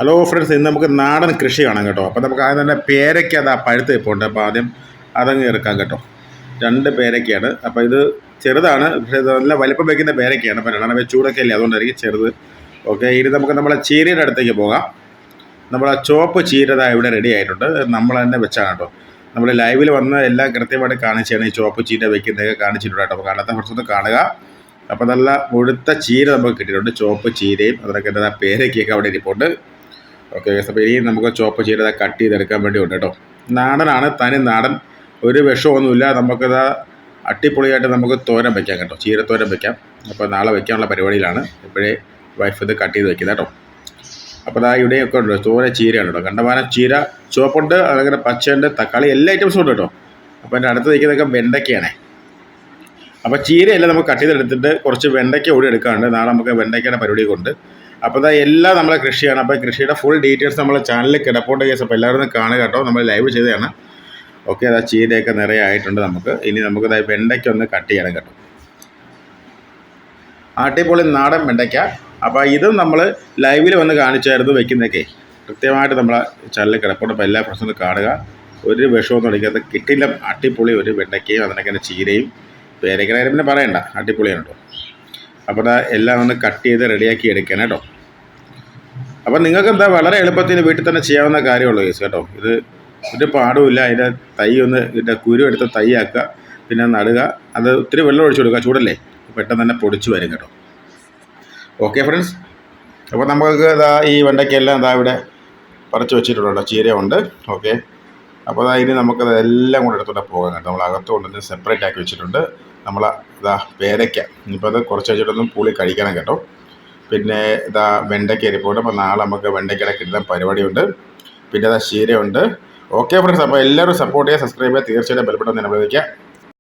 Hello friends, ഇന്ന് നമുക്ക് നാടൻ കൃഷി കാണാം കേട്ടോ. അപ്പോൾ നമുക്ക് ആദ്യം തന്നെ പേരയ്ക്ക അതാ പഴുത്ത് ഇപ്പോൾ അപ്പോൾ ആദ്യം അതങ്ങ് എടുക്കാം കേട്ടോ. 2 പേരയ്ക്കയാണ്. അപ്പോൾ ഇത് ചെറുതാണ്, പക്ഷേ ഇത് നല്ല വലിപ്പം വയ്ക്കുന്ന പേരയ്ക്കയാണ്. അപ്പോൾ രണ്ടെണ്ണം ചൂടൊക്കെ അല്ലേ, അതുകൊണ്ടായിരിക്കും ചെറുത്. ഓക്കെ, ഇനി നമുക്ക് നമ്മളെ ചീരയുടെ അടുത്തേക്ക് പോകാം. നമ്മളെ ചുവപ്പ് ചീര ഇവിടെ റെഡി ആയിട്ടുണ്ട്. നമ്മൾ തന്നെ വെച്ചാണ് കേട്ടോ. നമ്മൾ ലൈവിൽ വന്ന് എല്ലാം കൃത്യമായിട്ട് കാണിച്ചാണ് ഈ ചുവപ്പ് ചീര വെക്കുന്നതൊക്കെ കാണിച്ചിട്ടുണ്ട് കേട്ടോ. അപ്പോൾ കാണാത്ത ഫ്രണ്ട്സ് കാണുക. അപ്പോൾ നല്ല മുഴുത്ത ചീര നമുക്ക് കിട്ടിയിട്ടുണ്ട്. ചുവപ്പ് ചീരയും അതിനൊക്കെ എന്താ പേരയ്ക്കൊക്കെ അവിടെ ഇരിപ്പുണ്ട്. ഓക്കെ, അപ്പോൾ ഇനി നമുക്ക് ചുവപ്പ് ചീര കട്ട് ചെയ്തെടുക്കാൻ വേണ്ടി ഉണ്ട് കേട്ടോ. നാടനാണ്, തനി നാടൻ, ഒരു വിഷമൊന്നുമില്ല. നമുക്കത് അടിപൊളിയായിട്ട് നമുക്ക് തോരൻ വയ്ക്കാം കേട്ടോ, ചീരത്തോരൻ വയ്ക്കാം. അപ്പോൾ നാളെ വയ്ക്കാനുള്ള പരിപാടിയിലാണ്. ഇപ്പോഴേ വൈഫ് ഇത് കട്ട് ചെയ്ത് വയ്ക്കുന്നത് കേട്ടോ. അപ്പോൾ അതാ ഇവിടെയൊക്കെ ഉണ്ട്, തോര ചീരയാണ് കേട്ടോ. കണ്ടമാനം ചീര, ചുവപ്പുണ്ട്, അതങ്ങനെ പച്ചയുണ്ട്, തക്കാളി, എല്ലാ ഐറ്റംസും ഉണ്ട് കേട്ടോ. അപ്പോൾ എൻ്റെ അടുത്ത് വയ്ക്കുന്നതൊക്കെ വെണ്ടയ്ക്കയാണ്. അപ്പോൾ ചീരയെല്ലാം നമുക്ക് കട്ട് ചെയ്തെടുത്തിട്ട് കുറച്ച് വെണ്ടയ്ക്ക കൂടി എടുക്കാറുണ്ട്. നാളെ നമുക്ക് വെണ്ടയ്ക്കയുടെ പരിപാടി കൊണ്ട്. അപ്പോൾ അതാ എല്ലാം നമ്മളെ കൃഷിയാണ്. അപ്പോൾ കൃഷിയുടെ ഫുൾ ഡീറ്റെയിൽസ് നമ്മളെ ചാനലിൽ കിടപ്പുണ്ട് കേസ്. അപ്പോൾ എല്ലാവരും കാണുക കേട്ടോ, നമ്മൾ ലൈവ് ചെയ്തതാണ്. ഓക്കെ, അതാ ചീരയൊക്കെ നിറയെ ആയിട്ടുണ്ട്. ഇനി നമുക്ക് വെണ്ടയ്ക്ക ഒന്ന് കട്ട് ചെയ്യണം കേട്ടോ. അടിപൊളി നാടൻ വെണ്ടയ്ക്ക. അപ്പോൾ ഇതും നമ്മൾ ലൈവിൽ വന്ന് കാണിച്ചായിരുന്നു വെക്കുന്നതൊക്കെ. കൃത്യമായിട്ട് നമ്മളെ ചാനലിൽ കിടപ്പുണ്ട്. അപ്പോൾ എല്ലാ ഫ്രണ്ട്സും കാണുക. ഒരു വിഷമൊന്നും അടിക്കാത്ത കിട്ടില്ല, അടിപൊളി ഒരു വെണ്ടയ്ക്കയും അതിനൊക്കെ ചീരയും പേരയ്ക്കയുടെ പിന്നെ പറയണ്ട, അടിപൊളിയാണ് കേട്ടോ. അപ്പോൾ എല്ലാം ഒന്ന് കട്ട് ചെയ്ത് റെഡിയാക്കി എടുക്കണം കേട്ടോ. അപ്പോൾ നിങ്ങൾക്ക് എന്താ വളരെ എളുപ്പത്തിൽ വീട്ടിൽ തന്നെ ചെയ്യാവുന്ന കാര്യമുള്ളൂ കേസ് കേട്ടോ. ഇത് ഒരു പാടുമില്ല. അതിൻ്റെ ഇതിൻ്റെ കുരു എടുത്ത് തൈയാക്കുക, പിന്നെ നടുക. അത് ഒത്തിരി വെള്ളം ഒഴിച്ചു കൊടുക്കുക, ചൂടല്ലേ, പെട്ടെന്ന് തന്നെ പൊടിച്ച് വരും കേട്ടോ. ഓക്കെ ഫ്രണ്ട്സ്, അപ്പോൾ നമുക്ക് ഈ വെണ്ടയ്ക്കെല്ലാം ഇവിടെ പറിച്ച് വെച്ചിട്ടുണ്ടോ, ചീര ഉണ്ട്. ഓക്കെ, അപ്പോൾ ഇനി നമുക്കത് എല്ലാം കൂടെ എടുത്തോടെ പോകാൻ കേട്ടോ. നമ്മൾ അകത്ത് കൊണ്ടുവന്ന് സെപ്പറേറ്റ് ആക്കി വെച്ചിട്ടുണ്ട്. പേരയ്ക്ക ഇപ്പോൾ അത് കുറച്ച് വെച്ചിട്ടൊന്നും പുളി കഴിക്കണം കേട്ടോ. പിന്നെ വെണ്ടയ്ക്ക ഇരിപ്പുണ്ട്. അപ്പോൾ നാളെ നമുക്ക് വെണ്ടയ്ക്കയുടെ കിട്ടുന്ന പരിപാടിയുണ്ട്. പിന്നെ ചീരയുണ്ട്. ഓക്കെ ഫ്രണ്ട്സ്, അപ്പോൾ എല്ലാവരും സപ്പോർട്ട് ചെയ്യുക, സബ്സ്ക്രൈബ് ചെയ്യുക, തീർച്ചയായിട്ടും ബെൽബട്ടൺ തന്നെ വിളിക്കുക.